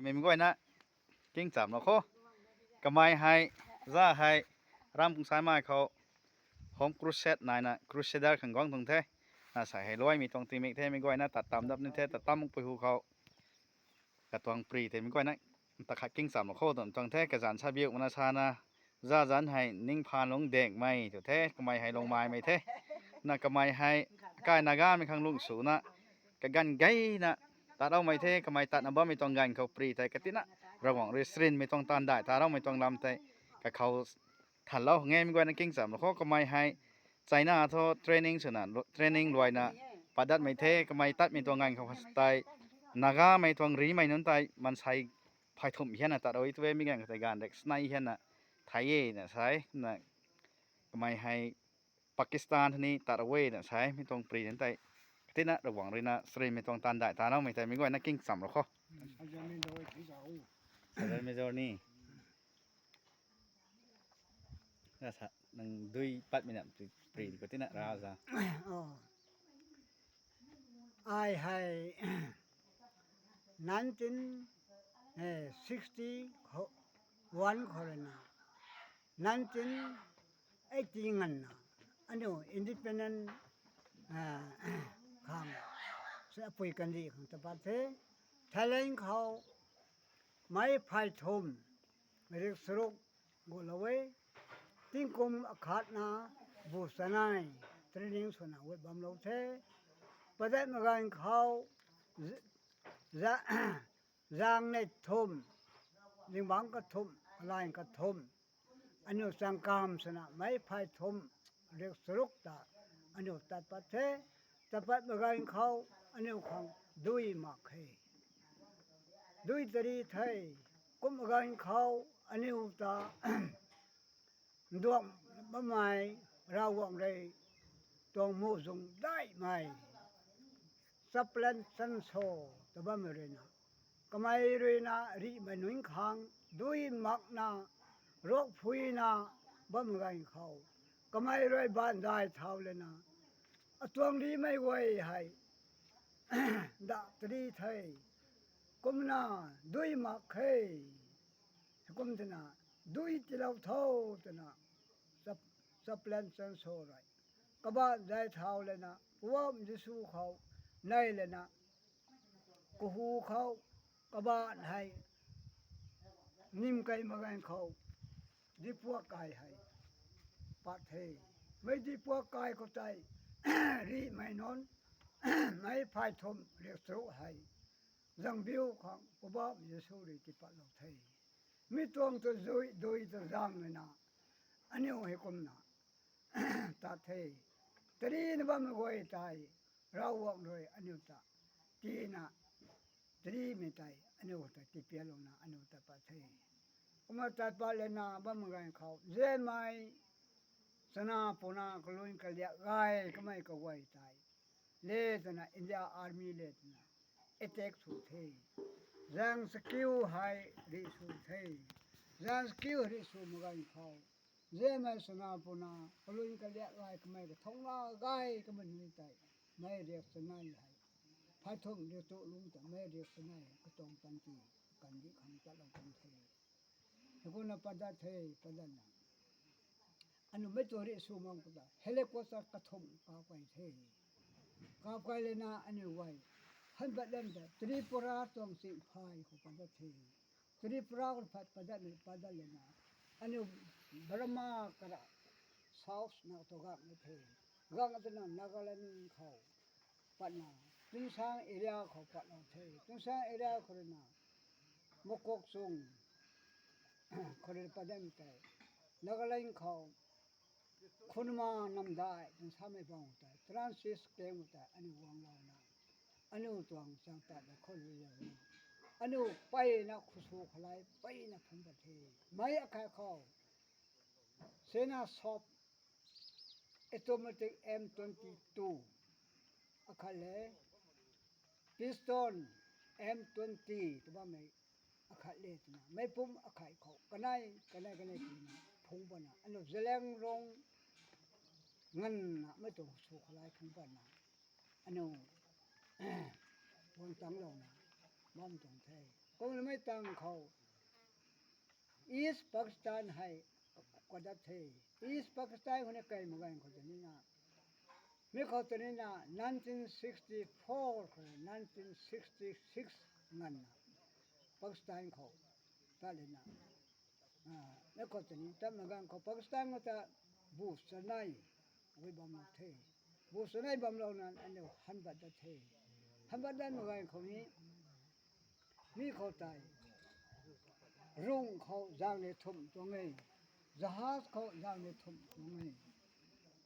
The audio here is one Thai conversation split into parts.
ไม่มีก้อยนะกิ้งจับเนาะโคกะไม้ให้ซ่าให้รำกุงสายไม้เขาหอมครูเซตนายนะครูเซดาร์ขังกองตรงแท้น่าใส่ให้ร้อยมีตรงตีเมกแท้ไม่ก้อยนะตัดตามดับนี่แท้ตัดตามมุกไปหูเขากระตวงปรีเท้ไม่ก้อยนะตะขัดกิ้งจับเนาะโคตรงแท้กระจานชาเบียวมนาชานะซ่าจันให้นิ่งพานลงแดงไม่เดี๋ยวแท้กะไม้ให้ลงไม้ไม่แท้น่ะกะไม้ให้กายนากาไม่ข้างลุงสูนะกะกันไกนะตัดเอาไม่เท่ก็ไม่ตัดนะบ่ไม่ต้องกันเขาปรีแต่กะตินะระวังเรสรินไม่ต้องตันได้ถ้าเราไม่ต้องลำแต่ก็เขาทันเราแง่มีกว่านักกิ้งสามแล้วเขาก็ไม่ให้ใจหน้าทอเทรนนิ่งสนานเทรนนิ่งรวยนะปัดดัดไม่เท่ก็ไม่ตัดไม่ต้องกันเขาสไตล์นากาไม่ต้องรีไม่นั้นแต่มันใช้พายทุ่มเฮียนะตัดเอาอีตัวมีกันแต่การเด็กสไนเฮียนะไทยนะใช้นะก็ไม่ให้ปากีสถานทีนี้ตัดเอาไว้นะใช้ไม่ต้องปรีนั้นแต่ที่น่ะระวังเลยนะสรีไม่ต้องตันได้ตาเราไม่แต่ไม่ก้อยนักกิ้งสามหรอกเขาอาจารย์ไม่โดนนี่น่าจะนั่งด้วยปัดไม่เนี่ยปรีก็ที่น่ะราซะI had 1961 corona 1980 anna anu independent ข้างเสียปุยกันดีของตะปัดเทไทยแลนด์เขาไม้พายทมไม่ได้สรุปกุลเวติ้งกลมอากาศนาบุษนายเทรนนิ่งสนาเวบำรุงเทประเทศเมืองเขาจางในทมลิงบังก็ทมลายก็ทมอันนี้สังกามสนะไม้พายทมเรียกสรุปตาอันนี้ตัดประเทศแต่ปัจจุบันเขาอันนี้ของดุยมากให้ดุยตรีไทยกุมกันเขาอันนี้ตาดวงบ่หมายเราหวังได้ตรงมูสงได้ไหมสับเลนซันโซตะบ่มเรนะก็ไม่เรนะริมนุนขังดุยมักนะโรคฟุยนะบ่มกันเขาก็ไม่เรบ้านได้เท่าเลยนะตวงดีไม่ไหวให้ดาตรีไทยกุมนาดุยมักให้กุมตนะดุยที่เราเท่าตนะสับเลนซันโซไรก็บ้านได้เท่าเลยนะว่ามันจะสู้เขาในเลยนะกูหูเขาก็บ้านให้นิ่มไกลมากันเขาดิพวกกายให้ปัดเทไม่ดิพวกกายก็ใจรีไม่นอนไม่พายทมเรียกสุให้จังบิวของกูบ้านจะสู้ได้ที่ปัดเราเทมีตวงตัวโดยตัวจังเลยนะอันนี้ให้กุมนะตาเทตรีนบ้านไม่ไหวตายเราหวังเลยอันนี้ตาทีน่ะตรีไม่ตายอันนี้ตาที่เปียลงนะอันนี้ตาปัดเทอุมาตัดปาเลนะบ้านเมืองเขาเจไม่สนาปุนาก็ลุยกันเลี้ยไก่ก็ไม่ก็ไหวตายเลตนะอินเดียอาร์มีเลตนะเอเทคสุดเทยังสกิลไฮริสุดเทยังสกิลริสุเมืองเขาเจไม่สนาปุนาก็ลุยกันเลี้ยไก่ก็ไม่ก็ท้องนาไก่ก็มันไม่ตายไม่เรียกสนายให้พายทมเรียกโตลุงแต่ไม่เรียกสนายก็ต้องปันตีกันดิคำจัดเราเป็นเททุกคนปัดดัดเทปัดดัดนะอันนู้นไม่ตัวเรียกสูงมากก็ได้เฮลิคอปเตอร์กระทงกาไปเทกาไปเลยนะอันนี้ไว้หันบัดเล่นแต่ตรีปุราต้องสิพายของปัดดัดเทตรีปุราก็ปัดดัดเลยปัดดัดเลยนะอันนี้บรมากระเซาส์นักตัวกัไม่เทกังอันนั้นนักเล่นเขาปัดนาตึงสร้างเอเรียเขาปัดเราเทตึงสร้างเอเรียคนน่ะมกกซุงคนเรียนปัดดัดแต่นักเล่นเขาคุณมานำได้ถึงทำให้ฟังได้ทรานซิสเกมได้อันนี้วางเรานะอันนี้ตัวสังกัดคนเรียนอันนี้ไปนะคุสูขลายไปนะพันประเทศไม่อาคาเขาเซนาสอบออโตเมติก M22 อาคาเลพิสตัน M20 ตัวไม่อาคาเลตนะไม่ปุ่มอาคาเขากันได้ทีนะพงปนะอันนี้แสดงลงเงินนะไม่ต้องสุขลายพงปนะอันนี้วันตั้งเรานะบ้านตรงไทย ก็ไม่ตั้งเขา East Pakistan ให้กว่าดับเท East Pakistan คนนี้ไกลเหมือนกันเขาจะนี่นะไม่เขาจะนี่นะ1964คน1966งั้นนะปากีสถานเขาตาเลยนะไม่เขาจะนี่แต่เหมือนกันเขาปากีสถานก็จะบูสไนไว้บำรุงเทบูสไนบำรุงนั้นอันนี้ฮันบัดดัเทฮันบัดดันเหมือนกันเขานี้มีเขาตายรุ่งเขาจางในทุ่มตรงนี้jahaz เขาจางในทุ่มตรงนี้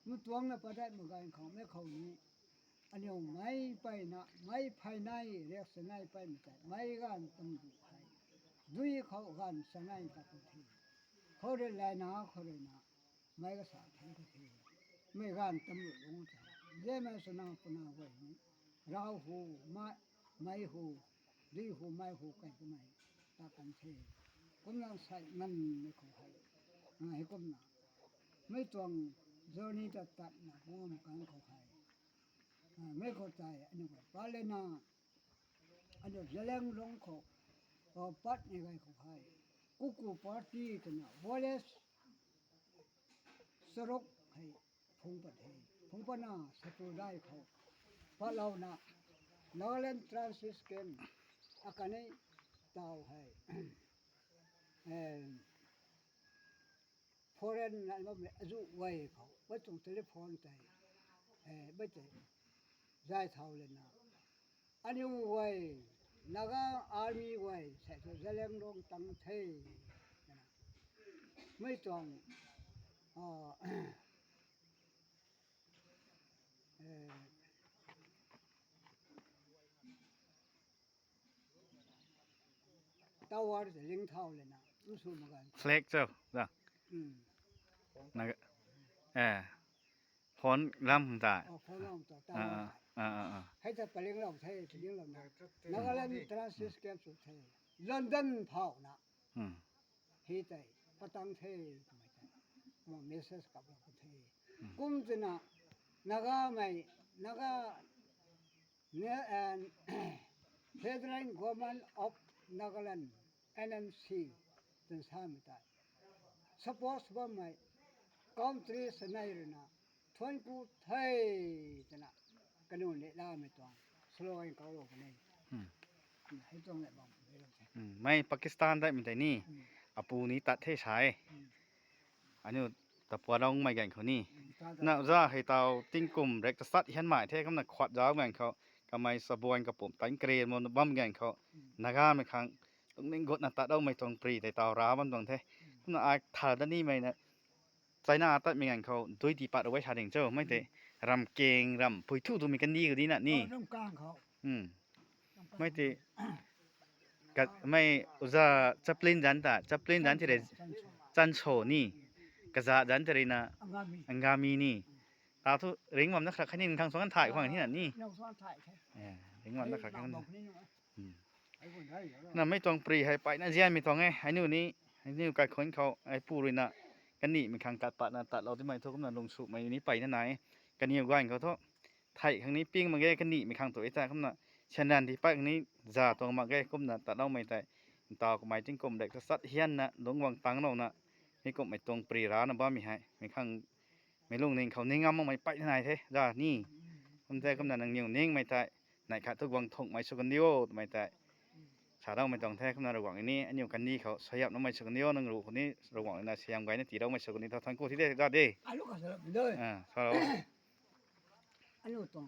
มุตวงนะประได้เหมือนกันเขาไม่เขานี้อันนี้ไม่ไปนะไม่ภายในเรียกสนายไปไม่ได้ไม่กันต้องดูให้ด้วยเขากันสนายกับทีเขาเรียนไรนะเขาเรียนนะไม่ก็สาทั้งทีไม่กันตำรวจลงใจเยี่ยมสนามปนาไว้นี้เราหูไม่หูดีหูไม่หูกันก็ไม่ตากันทีกำลังใส่เงินไม่เขาให้กำลังไม่ต้องเจ้านี้จะตัดนะหัวมันกันเขาให้ไม่เข้าใจอันนี้ก็ปาเลนาอันนี้แสดงลงเขาปัดนี่ไงเขาให้กุปาร์ตี้กันนะวอลเลสสรุปให้พงประเทศพงปนาสตูได้เขาเพราะเรานะนอร์แลนด์ทรานซิสเกนอาการนี้เต่าให้foreign นั่นว่าอายุไว้เขาว่าต้องโทรโฟนใจไม่ใช่ใจเท่าเลยนะอันนี้ไว้นักอาร์มีไว้ใส่ตัวแสดงลงตั้งเทไม่ต้องตาวาร์จะลิงเท่าเลยนะรู้สึกเหมือนกัน flag เจ้าจ้ะนะพรลำตาพอลองต่อตาให้จะไปเลี้ยงเราไทยเลี้ยงเรานะนักเล่นทรานซิสเกนสุดไทยลอนดอนเผานะที่ไทยปะตังไทยทำไมไทยเมสเซสกับเราไทยกุมจะนะนักไม่นักเนี่ยFederal Government of Nagaland NNC เป็นสามไม่ได้ suppose ว่าไม่ country สนายเลยนะทวนกูไทยจะนะกันนู่นเนี่ยล่าไม่ต้องสโลว์เขาบอกนี่ให้ตรงไหนบ้างไม่ปากีสถานได้ไม่ได้นี่อาปูนี้ตัดเทใช้อันนี้แต่พอเราไม่กันเขานี่น่าจะให้เตาติ้งกลุ่มเร็กจะสัตเห็นหมายเท่เขาหนักขวัดยาวเหมือนเขาก็ไม่สบวนกับผมตั้งเกรดมันบ้มกันเขานักไม่ครั้งตรงนี้กดนัดตัดเอาไม่ตรงปรีแต่เตาร้ามันตรงเท่น่าอาถ่ายด้านนี้ไม่นะใจหน้าตัดไม่กันเขาด้วยที่ปัดเอาไว้ชาเด้งเจ้าไม่แต่รำเก่งรำปุยทู่ตัวมีกันดีกว่านี้น่ะนี่ต้องกลางเขาไม่แต่ก็ไม่จะเปลี่ยนดันแต่จะเปลี่ยนดันที่เดจันโชนี่กระจาดันที่เดน่ะอังกามีนี่ตาทุเร่งมันนะครับแค่นี้ครั้งสองกันถ่ายความที่นั่นนี่น้องซ้อนถ่ายแค่เร่งมันนะครับแค่นั้นน่ะไม่ต้องปรีให้ไปน่ะเจียนไม่ต้องไงไอ้นี่กัดคนเขาไอ้ปูเลยน่ะกันนี่มันครั้งกัดปะน่ะตัดเราที่ไม่ทุกข์น่ะลงสุมาอยู่นี้ไปนั่นไหนกันนี่ว่าเขาเถอะไทยครั้งนี้ปิ้งมาแก้กันนี่มีครั้งตัวไอ้ตาคำน่ะฉะนั้นที่ไปครั้งนี้จ่าตัวมาแก้กุมน่ะตัดเอาไม่ได้ตาก็ไม่จึงกลมเด็กก็สัตว์เฮียนน่ะลงวางตังเราน่ะให้กลมไม่ตรงปรีร้านน่ะบ่มีให้มีครั้งไม่ลงนิ่งเขานิ่งงามไม่ไปที่ไหนเท่จ้านี่คนไทยกำนันนั่งนิ่งนิ่งไม่ได้ไหนขาดทุกวังทงไม่สุกันเดียวไม่ได้ชาเราไม่ต้องแท้กำนันระหว่างนี้อันนี้กันนี่เขาสยับน้ำไม่สุกันเดียวนั่งรู้คนนี้ระหว่างนั้นเสียงไว้นี่ตีเราไม่สุกันนี้ทั้งคู่ที่ได้จ้าดิลูกก็สลับเลยสลับอันนี้ตรง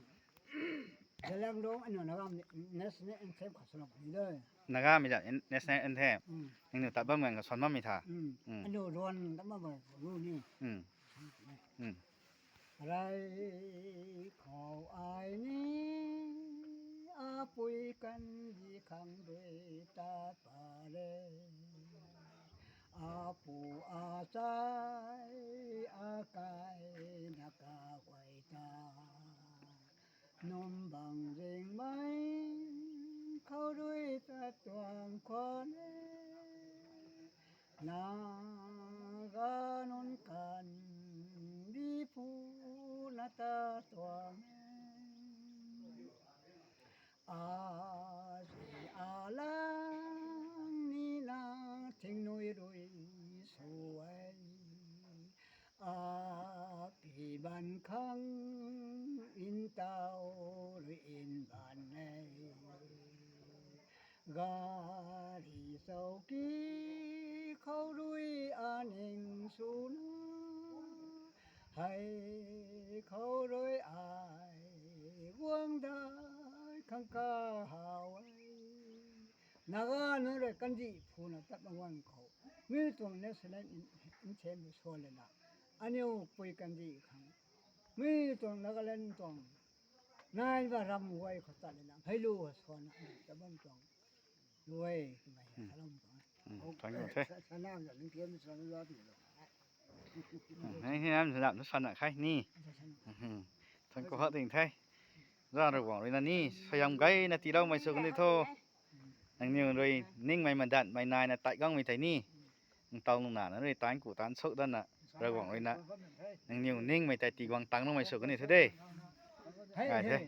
สลับลงอันนี้นะครับเนสเนอันเทมก็สลับเลยนะครับไม่ใช่เนสเนอันเทมนี่ตัดบ้างเหมือนกับสอนบ้างไม่ท่าอันนี้ร้อนตั้งมาแบบรู้นี่ไรขออายนี้อาปุยกันดีขังด้วยตาปาเลอาปูอาใจอากายนักาไว้ตานมบังเร่งไหมเขาด้วยตาตวงคนนากานนกันดีผู้นาตาตัวแม่อาสิอาลา คังอินเตาหรืออินบ้านในกาลีเศร้ากีเขารุยอานิงสูนาให้เขารวยอาย วงได้ขังกาหาไว้นากานเรกันจิพูนะตัดวันเขามีตรงนี้สนันอินเชมโซเลนะอันนี้ปุยกันจิขังมีตรงนักเล่นตรงนายว่ารำไว้เขาตัดเลยนะให้รู้ว่าสอนแต่บ้านตรงด้วยไม่สลมตรง ทั้งหมดเท่ สนามอย่างนี้เทียมสนามยอดอยู่แล้ว ให้น้ำสนับนุสันอ่ะใครนี่ทั้งก็เขาติงไทยra rồi quảng rồi là ni phải làm cái là tí đâu mày sửa cái thôi anh nhiều rồi ninh mày mà đạn mày này là tại găng mày thấy ni tao lúc nào nó rồi tán của tán sợ đơn à rồi quảng rồi nè anh nhiều ninh mày tại tí quảng tăng nó mày sửa cái này thế đây thế